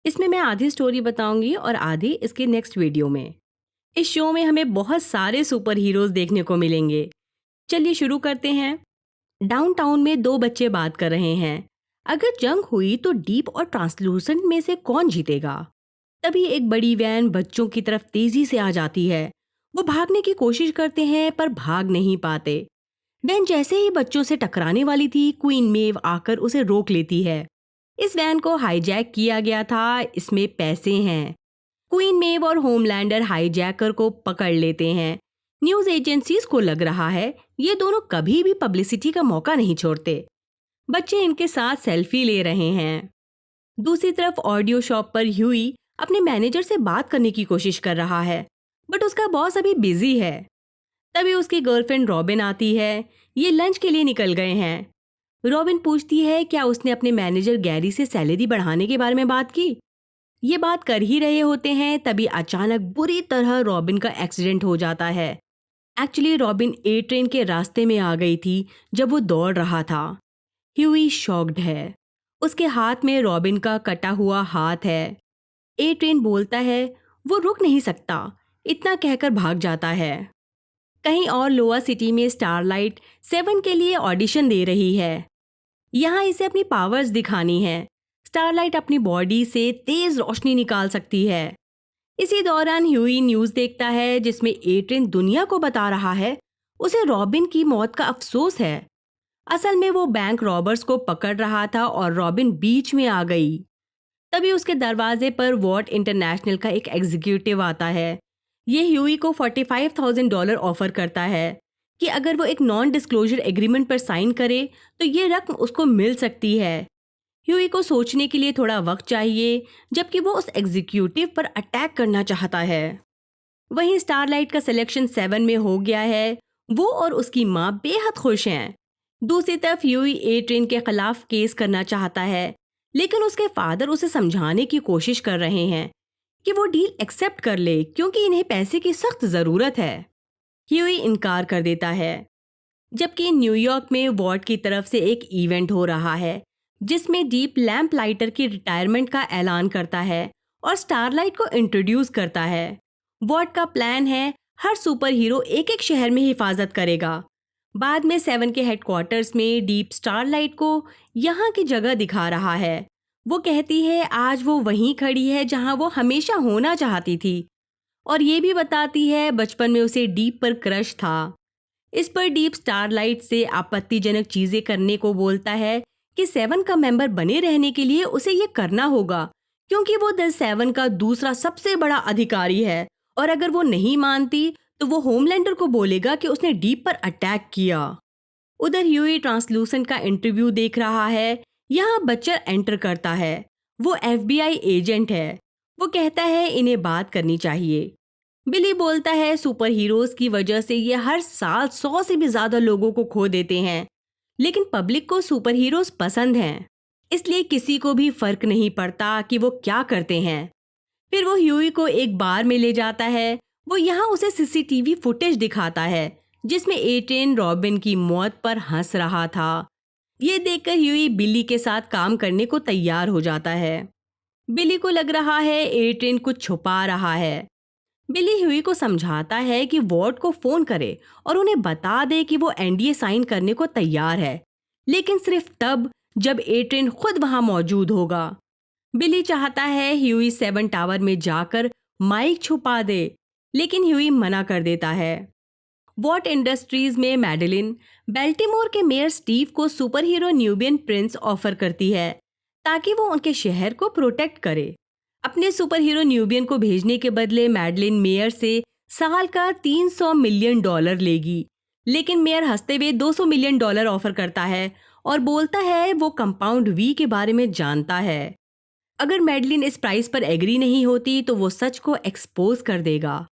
इसमें मैं आधी स्टोरी बताऊंगी और आधी इसके नेक्स्ट वीडियो में। इस शो में हमें बहुत सारे सुपर हीरोज देखने को मिलेंगे। चलिए शुरू करते हैं। डाउनटाउन में दो बच्चे बात कर रहे हैं। अगर जंग हुई तो डीप और ट्रांसलूसेंट में से कौन जीतेगा? तभी एक बड़ी वैन बच्चों की तरफ तेजी से आ जाती है। वो भागने की कोशिश करते हैं पर भाग नहीं पाते। वैन जैसे ही बच्चों से टकराने वाली थी, क्वीन मेव आकर उसे रोक लेती है। इस वैन को हाईजैक किया गया था, इसमें पैसे हैं। क्वीन मेव और होमलैंडर हाईजैकर को पकड़ लेते हैं। न्यूज एजेंसीज को लग रहा है ये दोनों कभी भी पब्लिसिटी का मौका नहीं छोड़ते। बच्चे इनके साथ सेल्फी ले रहे हैं। दूसरी तरफ ऑडियो शॉप पर ह्यूई अपने मैनेजर से बात करने की कोशिश कर रहा है, बट उसका बॉस अभी बिजी है। तभी उसकी गर्लफ्रेंड रॉबिन आती है। ये लंच के लिए निकल गए हैं। रॉबिन पूछती है क्या उसने अपने मैनेजर गैरी से सैलरी बढ़ाने के बारे में बात की। ये बात कर ही रहे होते हैं तभी अचानक बुरी तरह रॉबिन का एक्सीडेंट हो जाता है। एक्चुअली रॉबिन ए ट्रेन के रास्ते में आ गई थी जब वो दौड़ रहा था। ह्यूई शॉक्ड है। उसके हाथ में रॉबिन का कटा हुआ हाथ है। ए ट्रेन बोलता है वो रुक नहीं सकता, इतना कहकर भाग जाता है। कहीं और लोअर सिटी में स्टारलाइट 7 के लिए ऑडिशन दे रही है। यहाँ इसे अपनी पावर्स दिखानी है। स्टारलाइट अपनी बॉडी से तेज रोशनी निकाल सकती है। इसी दौरान ह्यूई न्यूज़ देखता है जिसमें ए ट्रेन दुनिया को बता रहा है उसे रॉबिन की मौत का अफसोस है। असल में वो बैंक रॉबर्स को पकड़ रहा था और रॉबिन बीच में आ गई। तभी उसके दरवाजे पर वॉट इंटरनेशनल का एक एग्जीक्यूटिव आता है। ये ह्यूई को $45,000 ऑफर करता है कि अगर वो एक नॉन डिस्क्लोजर एग्रीमेंट पर साइन करे तो ये रकम उसको मिल सकती है। ह्यूई को सोचने के लिए थोड़ा वक्त चाहिए, जबकि वो उस एग्जीक्यूटिव पर अटैक करना चाहता है। वहीं स्टारलाइट का सिलेक्शन 7 में हो गया है। वो और उसकी माँ बेहद खुश हैं। दूसरी तरफ ह्यूई ए ट्रेन के खिलाफ केस करना चाहता है, लेकिन उसके फादर उसे समझाने की कोशिश कर रहे हैं कि वो डील एक्सेप्ट कर ले क्योंकि इन्हें पैसे की सख्त ज़रूरत है। ह्यूई इनकार कर देता है। जबकि न्यूयॉर्क में वॉट की तरफ से एक इवेंट हो रहा है जिसमें डीप लैम्प लाइटर की रिटायरमेंट का ऐलान करता है और स्टारलाइट को इंट्रोड्यूस करता है। वॉट का प्लान है हर सुपर हीरो एक एक शहर में हिफाजत करेगा। बाद में 7 के हेडक्वार्टर्स में डीप स्टारलाइट को यहाँ की जगह दिखा रहा है। वो कहती है आज वो वहीं खड़ी है जहाँ वो हमेशा होना चाहती थी, और ये भी बताती है बचपन में उसे डीप पर क्रश था। इस पर डीप स्टारलाइट से आपत्तिजनक चीजें करने को बोलता है कि 7 का मेंबर बने रहने के लिए उसे ये करना होगा क्योंकि वो द 7 का दूसरा सबसे बड़ा अधिकारी है, और अगर वो नहीं मानती तो वो होमलैंडर को बोलेगा कि उसने डीप पर अटैक किया। उधर ह्यूई ट्रांसलूसेंट का इंटरव्यू देख रहा है। यहाँ बच्चर एंटर करता है। वो एफबीआई एजेंट है। वो कहता है इन्हें बात करनी चाहिए। बिली बोलता है सुपर हीरोज की वजह से ये हर साल 100 से भी ज्यादा लोगों को खो देते हैं, लेकिन पब्लिक को सुपर हीरोज पसंद हैं, इसलिए किसी को भी फर्क नहीं पड़ता कि वो क्या करते हैं। फिर वो ह्यूई को एक बार में ले जाता है। वो यहाँ उसे सीसीटीवी फुटेज दिखाता है जिसमें ए ट्रेन रॉबिन की मौत पर हंस रहा था। ये देखकर ह्यूई बिली के साथ काम करने को तैयार हो जाता है। बिली को लग रहा है ए ट्रेन कुछ छुपा रहा है। बिली ह्यूई को समझाता है कि वॉर्ड को फोन करे और उन्हें बता दे कि वो एनडीए साइन करने को तैयार है, लेकिन सिर्फ तब जब ए ट्रेन खुद वहां मौजूद होगा। बिली चाहता है ह्यूई 7 टावर में जाकर माइक छुपा दे, लेकिन ह्यूई मना कर देता है। वॉट इंडस्ट्रीज में मैडेलिन बेल्टिमोर के मेयर स्टीव को super hero Nubian Prince offer करती है ताकि वो उनके शहर को प्रोटेक्ट करे। अपने सुपर हीरो न्यूबियन को भेजने के बदले मैडलिन मेयर से साल का $300 मिलियन लेगी, लेकिन मेयर हंसते हुए $200 मिलियन ऑफर करता है और बोलता है वो कंपाउंड वी के बारे में जानता है। अगर मैडलिन इस प्राइस पर एग्री नहीं होती तो वो सच को एक्सपोज कर देगा।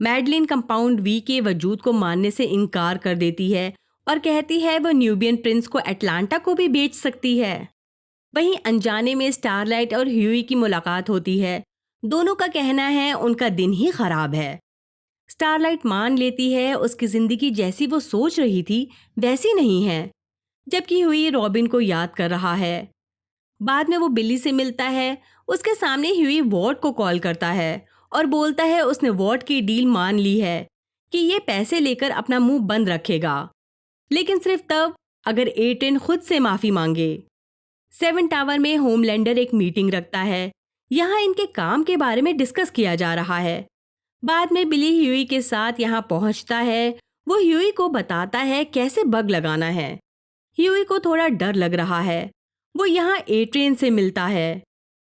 मैडलिन कंपाउंड वी के वजूद को मानने से इनकार कर देती है और कहती है वो न्यूबियन प्रिंस को अटलांटा को भी बेच सकती है। वहीं अनजाने में स्टारलाइट और ह्यूई की मुलाकात होती है। दोनों का कहना है उनका दिन ही खराब है। स्टारलाइट मान लेती है उसकी जिंदगी जैसी वो सोच रही थी वैसी नहीं है, जबकि ह्यूई रॉबिन को याद कर रहा है। बाद में वो बिली से मिलता है। उसके सामने ह्यूई वॉर्ड को कॉल करता है और बोलता है उसने वॉर्ड की डील मान ली है कि ये पैसे लेकर अपना मुंह बंद रखेगा, लेकिन सिर्फ तब अगर एट्रेन खुद से माफी मांगे। सेवन टावर में होमलैंडर एक मीटिंग रखता है। यहाँ इनके काम के बारे में डिस्कस किया जा रहा है। बाद में बिली ह्यूई के साथ यहाँ पहुंचता है। वो ह्यूई को बताता है कैसे बग लगाना है। ह्यूई को थोड़ा डर लग रहा है। वो यहाँ एट्रेन से मिलता है।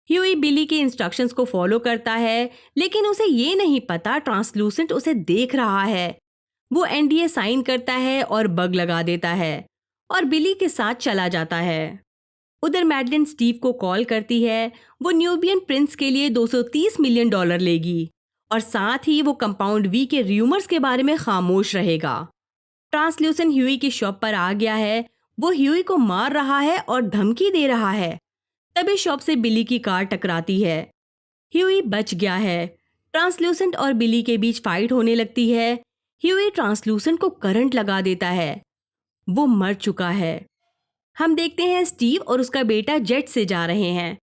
ह्यूई बिली के इंस्ट्रक्शंस को फॉलो करता है, लेकिन उसे ये नहीं पता ट्रांसलूसेंट उसे देख रहा है। वो एनडीए साइन करता है और बग लगा देता है और बिली के साथ चला जाता है। उधर मैडलिन स्टीव को कॉल करती है। वो न्यूबियन प्रिंस के लिए $230 मिलियन लेगी और साथ ही वो कंपाउंड वी के र्यूमर्स के बारे में खामोश रहेगा। ट्रांसल्यूसेंट ह्यूई की शॉप पर आ गया है। वो ह्यूई को मार रहा है और धमकी दे रहा है। तभी शॉप से बिली की कार टकराती है। ह्यूई बच गया है। ट्रांसल्यूसेंट और बिली के बीच फाइट होने लगती है। ह्यूई ट्रांसल्यूसेंट को करंट लगा देता है। वो मर चुका है। हम देखते हैं स्टीव और उसका बेटा जेट से जा रहे हैं।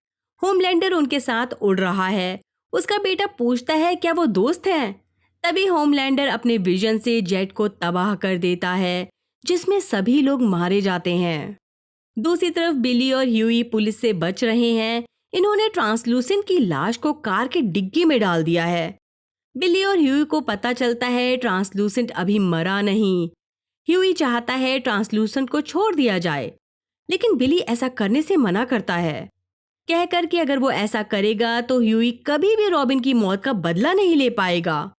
होमलैंडर उनके साथ उड़ रहा है। उसका बेटा पूछता है क्या वो दोस्त हैं? तभी होमलैंडर अपने विजन से जेट को तबाह कर देता है, जिसमें सभी लोग मारे जाते हैं। दूसरी तरफ बिली और ह्यूई पुलिस से बच रहे हैं। इन्होंने ट्रांसलूसेंट की लाश को कार के डिग्गी में डाल दिया है। बिली और ह्यूई को पता चलता है ट्रांसलूसेंट अभी मरा नहीं। ह्यूई चाहता है ट्रांसलूसेंट को छोड़ दिया जाए, लेकिन बिली ऐसा करने से मना करता है, कहकर कि अगर वो ऐसा करेगा तो ह्यूई कभी भी रॉबिन की मौत का बदला नहीं ले पाएगा।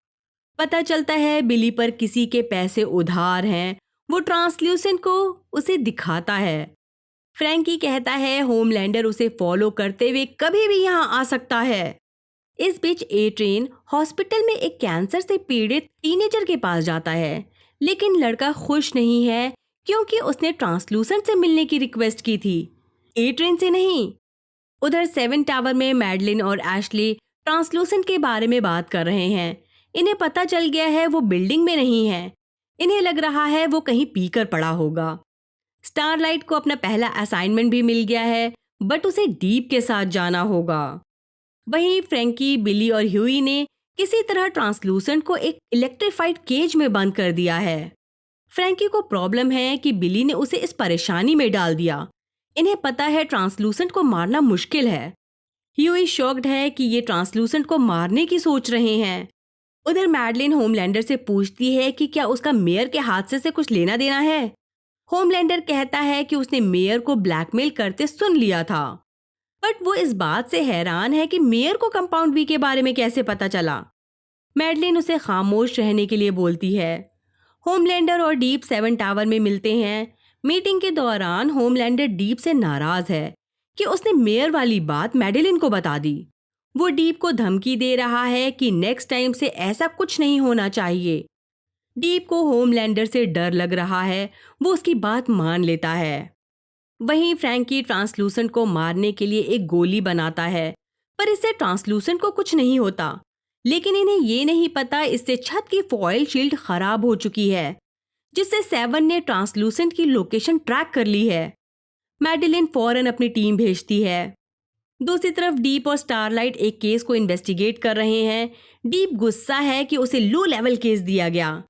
पता चलता है बिली पर किसी के पैसे उधार हैं। वो ट्रांसल्यूसेंट को उसे दिखाता है। फ्रैंकी कहता है होमलैंडर उसे फॉलो करते हुए कभी भी यहाँ आ सकता है। इस बीच ए ट्रेन हॉस्पिटल में एक कैंसर से पीड़ित टीनेजर के पास जाता है, लेकिन लड़का खुश नहीं है क्योंकि उसने ट्रांसलूसेंट से मिलने की रिक्वेस्ट की थी, ए ट्रेन से नहीं। उधर सेवन टावर में मैडलिन और एशली ट्रांसलूसेंट के बारे में बात कर रहे हैं। इन्हें पता चल गया है वो बिल्डिंग में नहीं है। इन्हें लग रहा है वो कहीं पीकर पड़ा होगा। स्टारलाइट को अपना पहला असाइनमेंट भी मिल गया है, बट उसे डीप के साथ जाना होगा। वहीं फ्रैंकी, बिली और ह्यूई ने किसी तरह ट्रांसलूसेंट को एक इलेक्ट्रीफाइड केज में बंद कर दिया है। फ्रैंकी को प्रॉब्लम है कि बिली ने उसे इस परेशानी में डाल दिया। इन्हें पता है ट्रांसलूसेंट को मारना मुश्किल है। ह्यूई शॉक्ड है कि ये ट्रांसलूसेंट को मारने की सोच रहे हैं। उधर मैडलिन होमलैंडर से पूछती है कि क्या उसका मेयर के हादसे से कुछ लेना देना है। होमलैंडर कहता है कि उसने मेयर को ब्लैकमेल करते सुन लिया था, बट वो इस बात से हैरान है कि मेयर को कंपाउंड वी के बारे में कैसे पता चला। मैडलिन उसे खामोश रहने के लिए बोलती है। होमलैंडर और डीप सेवन टावर में मिलते हैं। मीटिंग के दौरान होमलैंडर डीप से नाराज है कि उसने मेयर वाली बात मैडलिन को बता दी। वो डीप को धमकी दे रहा है कि नेक्स्ट टाइम से ऐसा कुछ नहीं होना चाहिए। डीप को होमलैंडर से डर लग रहा है। वो उसकी बात मान लेता है। वहीं फ्रैंकी ट्रांसलूसेंट को मारने के लिए एक गोली बनाता है, पर इससे ट्रांसलूसेंट को कुछ नहीं होता। लेकिन इन्हें ये नहीं पता इससे छत की फॉयल शील्ड खराब हो चुकी है, जिससे सेवन ने ट्रांसलूसेंट की लोकेशन ट्रैक कर ली है। मैडलिन फौरन अपनी टीम भेजती है। दूसरी तरफ डीप और स्टारलाइट एक केस को इन्वेस्टिगेट कर रहे हैं। डीप गुस्सा है कि उसे लो लेवल केस दिया गया।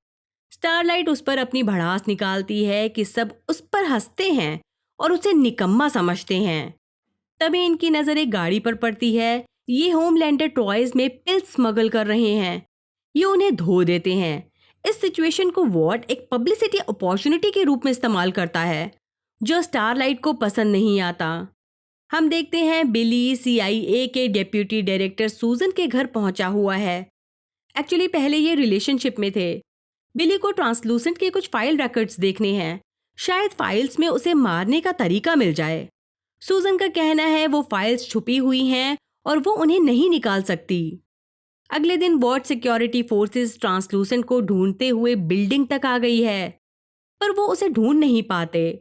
स्टारलाइट उस पर अपनी भड़ास निकालती है कि सब उस पर हंसते हैं और उसे निकम्मा समझते हैं। तभी इनकी नजर एक गाड़ी पर पड़ती है। ये होमलैंडर टॉयज में पिल स्मगल कर रहे हैं। ये उन्हें धो देते हैं। इस सिचुएशन को वॉर्ड एक पब्लिसिटी अपॉर्चुनिटी के रूप में इस्तेमाल करता है, जो स्टारलाइट को पसंद नहीं आता। हम देखते हैं बिली CIA के डेप्यूटी डायरेक्टर सूजन के घर पहुंचा हुआ है। एक्चुअली पहले ये रिलेशनशिप में थे। बिली को ट्रांसलूसेंट के कुछ फाइल रिकॉर्ड्स देखने हैं। शायद फाइल्स में उसे मारने का तरीका मिल जाए। सूजन का कहना है वो फाइल्स छुपी हुई हैं और वो उन्हें नहीं निकाल सकती। अगले दिन वॉर्ड सिक्योरिटी फोर्सेस ट्रांसलूसेंट को ढूंढते हुए बिल्डिंग तक आ गई है, पर वो उसे ढूंढ नहीं पाते।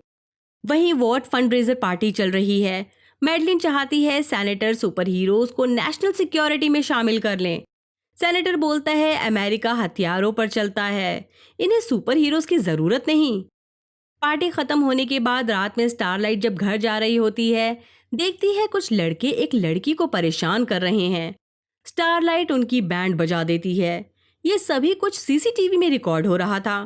वहीं वॉर्ड फंडरेजर पार्टी चल रही है। मैडलिन चाहती है सेनेटर सुपर हीरोज को नेशनल सिक्योरिटी में शामिल कर लें। सेनेटर बोलता है अमेरिका हथियारों पर चलता है, इन्हें सुपर हीरोज की जरूरत नहीं। पार्टी खत्म होने के बाद रात में स्टारलाइट जब घर जा रही होती है, देखती है कुछ लड़के एक लड़की को परेशान कर रहे हैं। स्टारलाइट उनकी बैंड बजा देती है। ये सभी कुछ सीसीटीवी में रिकॉर्ड हो रहा था।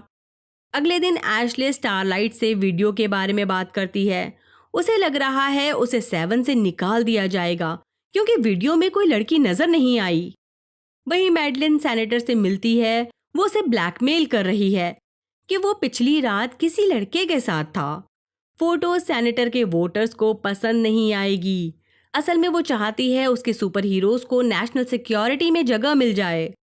अगले दिन एशले स्टारलाइट से वीडियो के बारे में बात करती है। उसे लग रहा है उसे 7 से निकाल दिया जाएगा क्योंकि वीडियो में कोई लड़की नजर नहीं आई। वहीं मैडलिन सेनेटर से मिलती है। वो उसे ब्लैकमेल कर रही है कि वो पिछली रात किसी लड़के के साथ था। फोटो सेनेटर के वोटर्स को पसंद नहीं आएगी। असल में वो चाहती है उसके सुपर हीरोज को नेशनल सिक्योरिटी में जगह मिल जाए।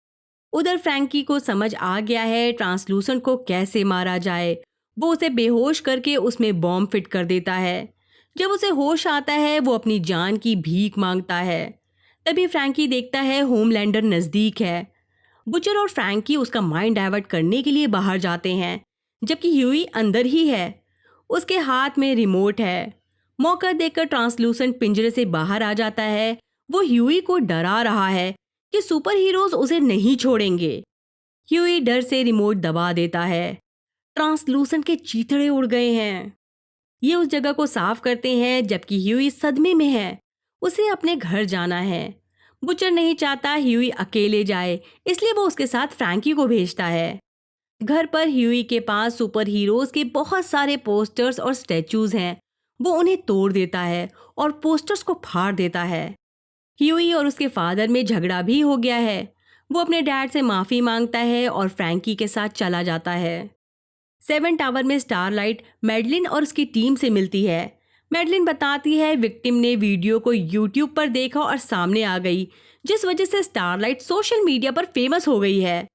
उधर फ्रैंकी को समझ आ गया है ट्रांसलूसेंट को कैसे मारा जाए। वो उसे बेहोश करके उसमें बॉम्ब फिट कर देता है। जब उसे होश आता है वो अपनी जान की भीख मांगता है। तभी फ्रैंकी देखता है होमलैंडर नज़दीक है। बुचर और फ्रैंकी उसका माइंड डाइवर्ट करने के लिए बाहर जाते हैं, जबकि ह्यूई अंदर ही है। उसके हाथ में रिमोट है। मौका देखकर ट्रांसलूसेंट पिंजरे से बाहर आ जाता है। वो ह्यूई को डरा रहा है कि सुपर हीरोज उसे नहीं छोड़ेंगे। ह्यूई डर से रिमोट दबा देता है। ट्रांसलूसेंट के चीथड़े उड़ गए हैं। ये उस जगह को साफ करते हैं जबकि ह्यूई सदमे में है। उसे अपने घर जाना है। बुचर नहीं चाहता ह्यूई अकेले जाए, इसलिए वो उसके साथ फ्रैंकी को भेजता है। घर पर ह्यूई के पास सुपर हीरोज के बहुत सारे पोस्टर्स और स्टैचूज हैं। वो उन्हें तोड़ देता है और पोस्टर्स को फाड़ देता है। ह्यूई और उसके फादर में झगड़ा भी हो गया है। वो अपने डैड से माफ़ी मांगता है और फ्रैंकी के साथ चला जाता है। 7 टावर में स्टारलाइट मैडलिन और उसकी टीम से मिलती है। मैडलिन बताती है विक्टिम ने वीडियो को यूट्यूब पर देखा और सामने आ गई, जिस वजह से स्टारलाइट सोशल मीडिया पर फेमस हो गई है।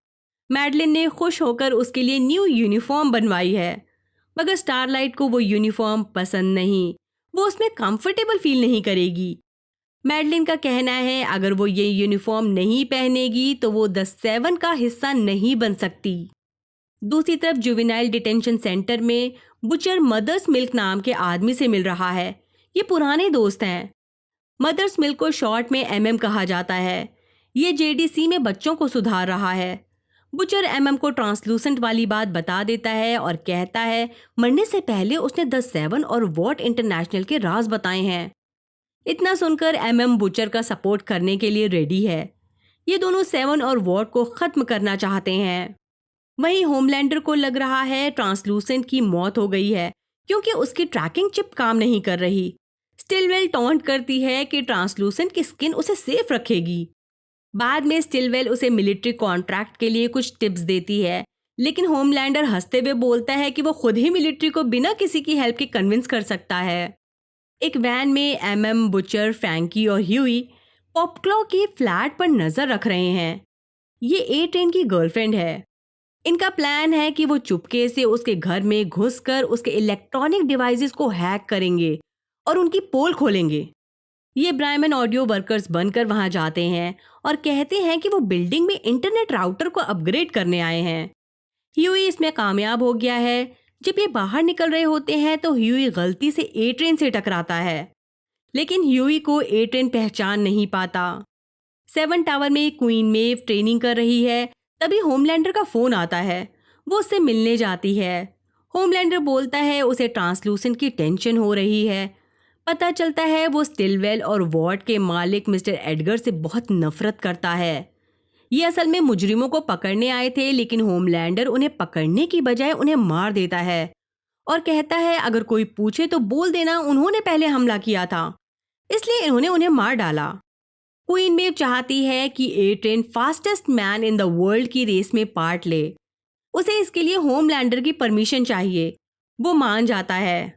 मैडलिन ने खुश होकर उसके लिए न्यू यूनिफॉर्म बनवाई है, मगर स्टारलाइट को वो यूनिफॉर्म पसंद नहीं। वो उसमें कंफर्टेबल फील नहीं करेगी। मैडलिन का कहना है अगर वो ये यूनिफॉर्म नहीं पहनेगी तो वो द 7 का हिस्सा नहीं बन सकती। दूसरी तरफ जुवेनाइल डिटेंशन सेंटर में बुचर मदर्स मिल्क नाम के आदमी से मिल रहा है। ये पुराने दोस्त हैं। मदर्स मिल्क को शॉर्ट में एमएम कहा जाता है। ये जेडीसी में बच्चों को सुधार रहा है। बुचर एमएम को ट्रांसलूसेंट वाली बात बता देता है और कहता है मरने से पहले उसने द 7 और वॉट इंटरनेशनल के राज बताए हैं। इतना सुनकर एमएम बुचर का सपोर्ट करने के लिए रेडी है। ये दोनों 7 और वॉट को खत्म करना चाहते हैं। वहीं होमलैंडर को लग रहा है ट्रांसलूसेंट की मौत हो गई है क्योंकि उसकी ट्रैकिंग चिप काम नहीं कर रही। स्टिलवेल टॉन्ट करती है कि ट्रांसलूसेंट की स्किन उसे सेफ रखेगी। बाद में स्टिलवेल उसे मिलिट्री कॉन्ट्रैक्ट के लिए कुछ टिप्स देती है, लेकिन होमलैंडर हंसते हुए बोलता है कि वो खुद ही मिलिट्री को बिना किसी की हेल्प के कन्विंस कर सकता है। एक वैन में एमएम, बुचर, फ्रैंकी और ह्यूई पॉपक्लॉ के फ्लैट पर नजर रख रहे हैं। ये ए ट्रेन की गर्लफ्रेंड है। इनका प्लान है कि वो चुपके से उसके घर में घुसकर उसके इलेक्ट्रॉनिक डिवाइसेस को हैक करेंगे और उनकी पोल खोलेंगे। ये ब्रायमन ऑडियो वर्कर्स बनकर वहां जाते हैं और कहते हैं कि वो बिल्डिंग में इंटरनेट राउटर को अपग्रेड करने आए हैं। ह्यूई इसमें कामयाब हो गया है। जब ये बाहर निकल रहे होते हैं तो ह्यूई गलती से ए ट्रेन से टकराता है, लेकिन ह्यूई को ए ट्रेन पहचान नहीं पाता। 7 टावर में क्वीन मेव ट्रेनिंग कर रही है। तभी होमलैंडर का फोन आता है। वो उससे मिलने जाती है। होमलैंडर बोलता है उसे ट्रांसलूसेंट की टेंशन हो रही है। पता चलता है वो स्टिलवेल और वॉट के मालिक मिस्टर एडगर से बहुत नफरत करता है। ये असल में मुजरिमों को पकड़ने आए थे, लेकिन होमलैंडर उन्हें पकड़ने की बजाय उन्हें मार देता है और कहता है अगर कोई पूछे तो बोल देना उन्होंने पहले हमला किया था, इसलिए इन्होंने उन्हें मार डाला। क्वीन मेव चाहती है कि A train fastest man in the world की रेस में पार्ट ले। उसे इसके लिए होमलैंडर की परमिशन चाहिए। वो मान जाता है।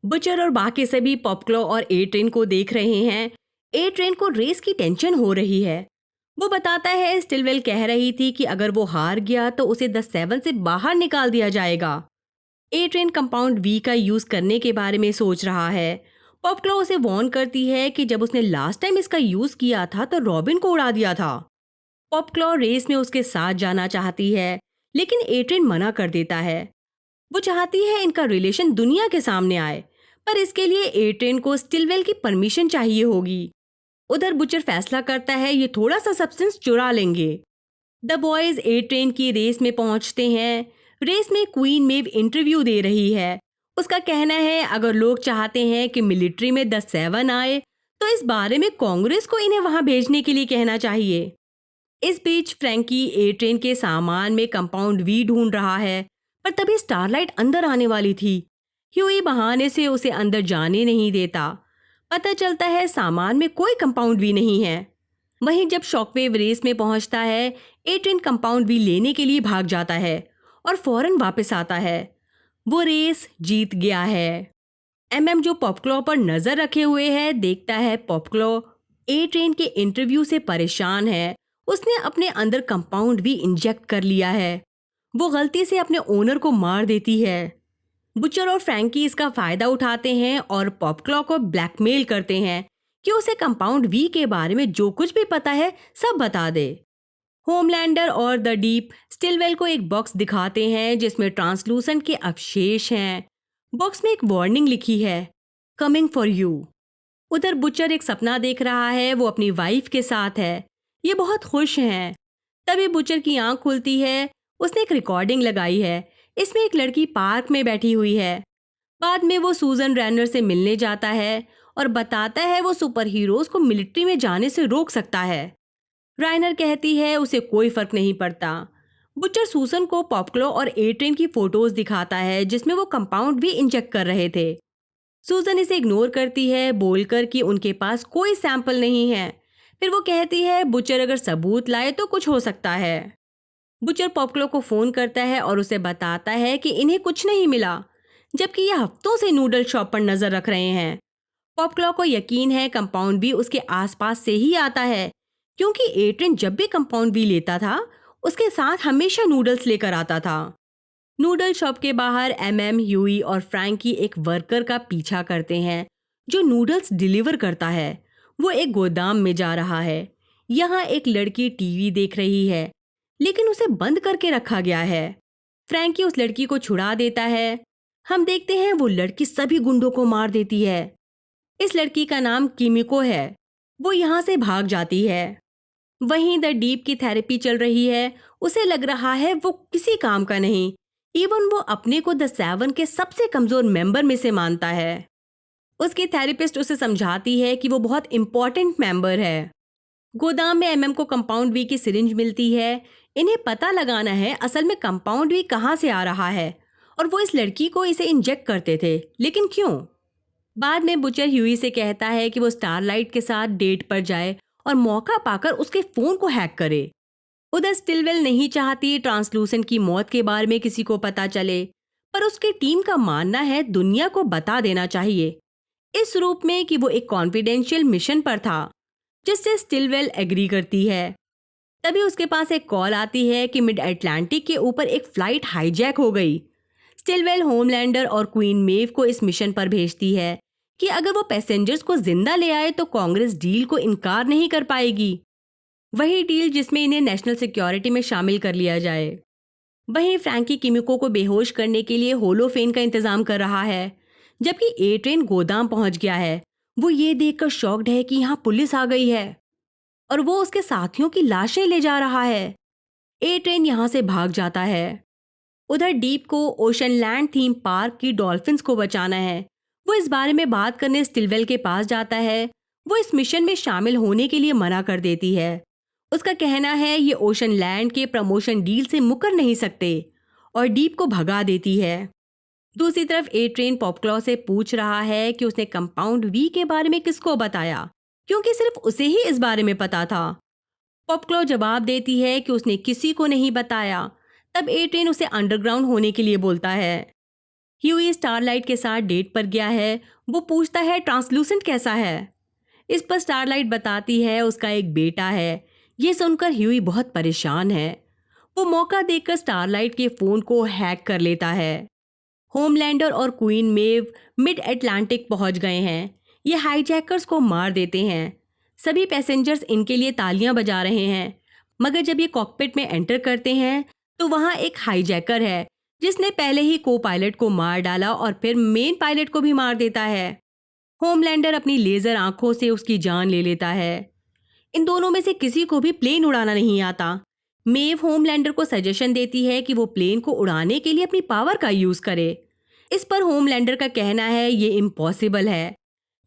बुचर और बाकी सभी पॉपक्लॉ और ए ट्रेन को देख रहे हैं। ए ट्रेन को रेस की टेंशन हो रही है। वो बताता है स्टिलवेल कह रही थी कि अगर वो हार गया तो उसे द 7 से बाहर निकाल दिया जाएगा। ए ट्रेन कंपाउंड वी का यूज करने के बारे में सोच रहा है। पॉपक्लॉ उसे वार्न करती है कि जब उसने लास्ट टाइम इसका यूज किया था तो रॉबिन को उड़ा दिया था। पॉपक्लॉ रेस में उसके साथ जाना चाहती है, लेकिन ए ट्रेन मना कर देता है। वो चाहती है इनका रिलेशन दुनिया के सामने आए, पर इसके लिए ए ट्रेन को स्टिलवेल की परमिशन चाहिए होगी। उधर बुचर फैसला करता है ये थोड़ा सा सब्सटेंस चुरा लेंगे। द बॉयज ए ट्रेन की रेस में पहुंचते हैं। रेस में क्वीन मेव इंटरव्यू दे रही है। उसका कहना है अगर लोग चाहते हैं कि मिलिट्री में द सेवन आए तो इस बारे में कांग्रेस को इन्हें वहां भेजने के लिए कहना चाहिए। इस बीच फ्रैंकी ए ट्रेन के सामान में कंपाउंड वी ढूंढ रहा है, पर तभी स्टारलाइट अंदर आने वाली थी। ह्यूई बहाने से उसे अंदर जाने नहीं देता। पता चलता है सामान में कोई कंपाउंड वी नहीं है। वहीं जब शॉकवेव रेस में पहुंचता है, ए ट्रेन कंपाउंड वी लेने के लिए भाग जाता है और फौरन वापस आता है। वो रेस जीत गया है। एमएम जो पॉपक्लॉ पर नजर रखे हुए है देखता है पॉपक्लॉ ए ट्रेन के इंटरव्यू से परेशान है। उसने अपने अंदर कंपाउंड भी इंजेक्ट कर लिया है। वो गलती से अपने ओनर को मार देती है। बुचर और फ्रैंकी इसका फायदा उठाते हैं और पॉपक्लॉ को ब्लैकमेल करते हैं कि उसे कंपाउंड वी के बारे में जो कुछ भी पता है सब बता दे। होमलैंडर और द डीप स्टिलवेल को एक बॉक्स दिखाते हैं जिसमें ट्रांसलूसेंट के अवशेष हैं। बॉक्स में एक वार्निंग लिखी है, कमिंग फॉर यू। उधर बुचर एक सपना देख रहा है, वो अपनी वाइफ के साथ है। ये बहुत खुश हैं। तभी बुचर की आंख खुलती है। उसने एक रिकॉर्डिंग लगाई है। इसमें एक लड़की पार्क में बैठी हुई है। बाद में वो सूजन रैनर से मिलने जाता है और बताता है वो सुपर हीरोज को मिलिट्री में जाने से रोक सकता है। राइनर कहती है उसे कोई फर्क नहीं पड़ता। बुचर सूसन को पॉपक्लो और ए ट्रेन की फोटोज दिखाता है जिसमें वो कंपाउंड भी इंजेक्ट कर रहे थे। सूजन इसे इग्नोर करती है, बोलकर कि उनके पास कोई सैंपल नहीं है। फिर वो कहती है बुचर अगर सबूत लाए तो कुछ हो सकता है। बुचर पॉपक्लो को फोन करता है और उसे बताता है कि इन्हें कुछ नहीं मिला, जबकि ये हफ्तों से नूडल शॉप पर नजर रख रहे हैं। पॉपक्लो को यकीन है कंपाउंड भी उसके आसपास से ही आता है, क्योंकि ए ट्रेन जब भी कंपाउंड भी लेता था उसके साथ हमेशा नूडल्स लेकर आता था। नूडल शॉप के बाहर एमएम, ह्यूई और फ्रैंकी एक वर्कर का पीछा करते हैं जो नूडल्स डिलीवर करता है। वो एक गोदाम में जा रहा है। यहाँ एक लड़की टीवी देख रही है, लेकिन उसे बंद करके रखा गया है। फ्रैंकी उस लड़की को छुड़ा देता है। हम देखते हैं वो लड़की सभी गुंडों को मार देती है। इस लड़की का नाम किमिको है। वो यहाँ से भाग जाती है। वहीं द डीप की थेरेपी चल रही है। उसे लग रहा है वो किसी काम का नहीं। इवन वो अपने को द सेवन के सबसे कमजोर मेंबर में से मानता है। उसकी थेरेपिस्ट उसे समझाती है कि वो बहुत इंपॉर्टेंट मेंबर है। गोदाम में एमएम को कंपाउंड वी की सिरिंज मिलती है। इन्हें पता लगाना है असल में कंपाउंड वी कहाँ से आ रहा है, और वो इस लड़की को इसे इंजेक्ट करते थे, लेकिन क्यों? बाद में बुचर ह्यूई से कहता है कि वो स्टारलाइट के साथ डेट पर जाए और मौका पाकर उसके फोन को हैक करे। उधर स्टिलवेल नहीं चाहती ट्रांसलूसेंट की मौत के बारे में किसी को पता चले, पर उसकी टीम का मानना है दुनिया को बता देना चाहिए, इस रूप में कि वो एक कॉन्फिडेंशियल मिशन पर था, जिससे स्टिलवेल एग्री करती है। तभी उसके पास एक कॉल आती है कि मिड अटलांटिक के ऊपर एक फ्लाइट हाईजैक हो गई। स्टिलवेल होमलैंडर और क्वीन मेव को इस मिशन पर भेजती है कि अगर वो पैसेंजर्स को जिंदा ले आए तो कांग्रेस डील को इनकार नहीं कर पाएगी, वही डील जिसमें इन्हें नेशनल सिक्योरिटी में शामिल कर लिया जाए। वहीं फ्रैंकी किमिको को बेहोश करने के लिए होलोफेन का इंतजाम कर रहा है, जबकि ए ट्रेन गोदाम पहुंच गया है। वो ये देखकर शॉक्ड है कि यहाँ पुलिस आ गई है और वो उसके साथियों की लाशें ले जा रहा है। ए ट्रेन यहाँ से भाग जाता है। उधर डीप को ओशन लैंड थीम पार्क की डॉल्फिन्स को बचाना है। वो इस बारे में बात करने स्टिलवेल के पास जाता है। वो इस मिशन में शामिल होने के लिए मना कर देती है। उसका कहना है ये ओशन लैंड के प्रमोशन डील से मुकर नहीं सकते, और डीप को भगा देती है। दूसरी तरफ ए ट्रेन पॉपक्लॉ से पूछ रहा है कि उसने कंपाउंड वी के बारे में किसको बताया, क्योंकि सिर्फ उसे ही इस बारे में पता था। पॉपक्लॉ जवाब देती है कि उसने किसी को नहीं बताया। तब ए ट्रेन उसे अंडरग्राउंड होने के लिए बोलता है। ह्यूई स्टारलाइट के साथ डेट पर गया है। वो पूछता है ट्रांसलूसेंट कैसा है। इस पर स्टारलाइट बताती है उसका एक बेटा है। ये सुनकर ह्यूई बहुत परेशान है। वो मौका देखकर स्टारलाइट के फोन को हैक कर लेता है। होमलैंडर और क्वीन मेव मिड अटलांटिक पहुंच गए हैं। ये हाईजैकर्स को मार देते हैं। सभी पैसेंजर्स इनके लिए तालियां बजा रहे हैं, मगर जब ये कॉकपिट में एंटर करते हैं तो वहां एक हाईजैकर है जिसने पहले ही को पायलट को मार डाला और फिर मेन पायलट को भी मार देता है। होमलैंडर अपनी लेजर आंखों से उसकी जान ले लेता है। इन दोनों में से किसी को भी प्लेन उड़ाना नहीं आता। मेव होमलैंडर को सजेशन देती है कि वो प्लेन को उड़ाने के लिए अपनी पावर का यूज करे। इस पर होमलैंडर का कहना है ये इम्पॉसिबल है।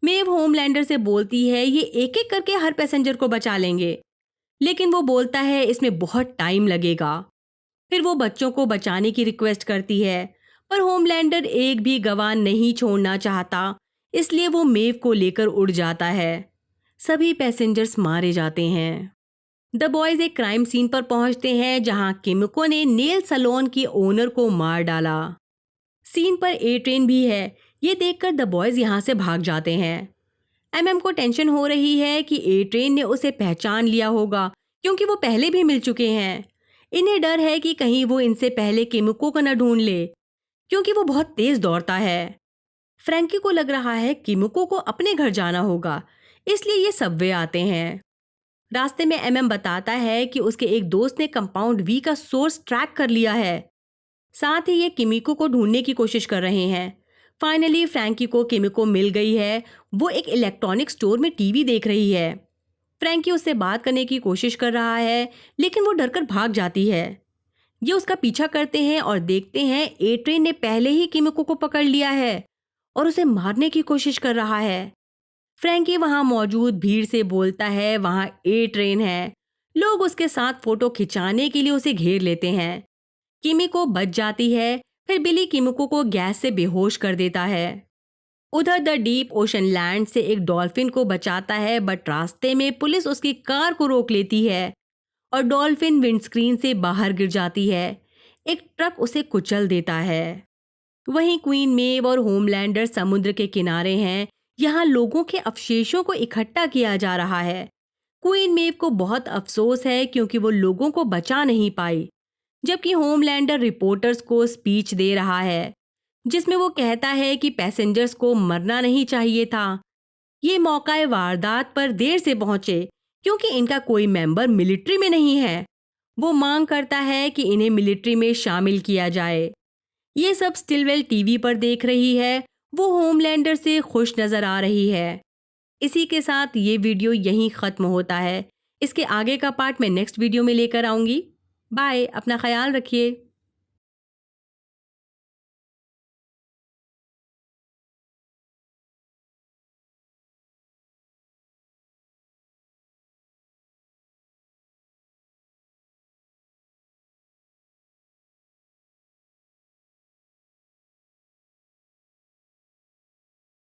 मेव होमलैंडर से बोलती है ये एक एक करके हर पैसेंजर को बचा लेंगे, लेकिन वो बोलता है इसमें बहुत टाइम लगेगा। फिर वो बच्चों को बचाने की रिक्वेस्ट करती है, पर होमलैंडर एक भी गवाह नहीं छोड़ना चाहता, इसलिए वो मेव को लेकर उड़ जाता है। सभी पैसेंजर्स मारे जाते हैं। द बॉयज एक क्राइम सीन पर पहुंचते हैं जहां किमिको ने नेल सैलून की ओनर को मार डाला। सीन पर ए ट्रेन भी है। ये देखकर द बॉयज यहां से भाग जाते हैं। एमएम को टेंशन हो रही है कि ए ट्रेन ने उसे पहचान लिया होगा, क्योंकि वो पहले भी मिल चुके हैं। इन्हें डर है कि कहीं वो इनसे पहले किमिको को न ढूंढ ले, क्योंकि वो बहुत तेज दौड़ता है। फ्रैंकी को लग रहा है किमिको को अपने घर जाना होगा, इसलिए ये सबवे आते हैं। रास्ते में एमएम बताता है कि उसके एक दोस्त ने कंपाउंड वी का सोर्स ट्रैक कर लिया है। साथ ही ये किमिको को ढूंढने की कोशिश कर रहे हैं। फाइनली फ्रैंकी को किमिको मिल गई है। वो एक इलेक्ट्रॉनिक स्टोर में टीवी देख रही है। फ्रैंकी उससे बात करने की कोशिश कर रहा है, लेकिन वो डरकर भाग जाती है। ये उसका पीछा करते हैं और देखते हैं ए ट्रेन ने पहले ही किमिको को पकड़ लिया है और उसे मारने की कोशिश कर रहा है। फ्रैंकी वहां मौजूद भीड़ से बोलता है वहां ए ट्रेन है। लोग उसके साथ फोटो खिंचाने के लिए उसे घेर लेते हैं। किमिको बच जाती है। फिर बिली किमिको को गैस से बेहोश कर देता है। उधर द डीप ओशन लैंड से एक डॉल्फिन को बचाता है, बट रास्ते में पुलिस उसकी कार को रोक लेती है और डॉल्फिन विंडस्क्रीन से बाहर गिर जाती है। एक ट्रक उसे कुचल देता है। वहीं क्वीन मेव और होमलैंडर समुद्र के किनारे हैं। यहाँ लोगों के अवशेषों को इकट्ठा किया जा रहा है। क्वीन मेव को बहुत अफसोस है क्योंकि वो लोगों को बचा नहीं पाई, जबकि होमलैंडर रिपोर्टर्स को स्पीच दे रहा है जिसमें वो कहता है कि पैसेंजर्स को मरना नहीं चाहिए था। ये मौका वारदात पर देर से पहुंचे क्योंकि इनका कोई मेंबर मिलिट्री में नहीं है। वो मांग करता है कि इन्हें मिलिट्री में शामिल किया जाए। ये सब स्टिलवेल टीवी पर देख रही है। वो होमलैंडर से खुश नजर आ रही है। इसी के साथ ये वीडियो यहीं खत्म होता है। इसके आगे का पार्ट मैं नेक्स्ट वीडियो में लेकर आऊंगी। बाय, अपना ख्याल रखिए।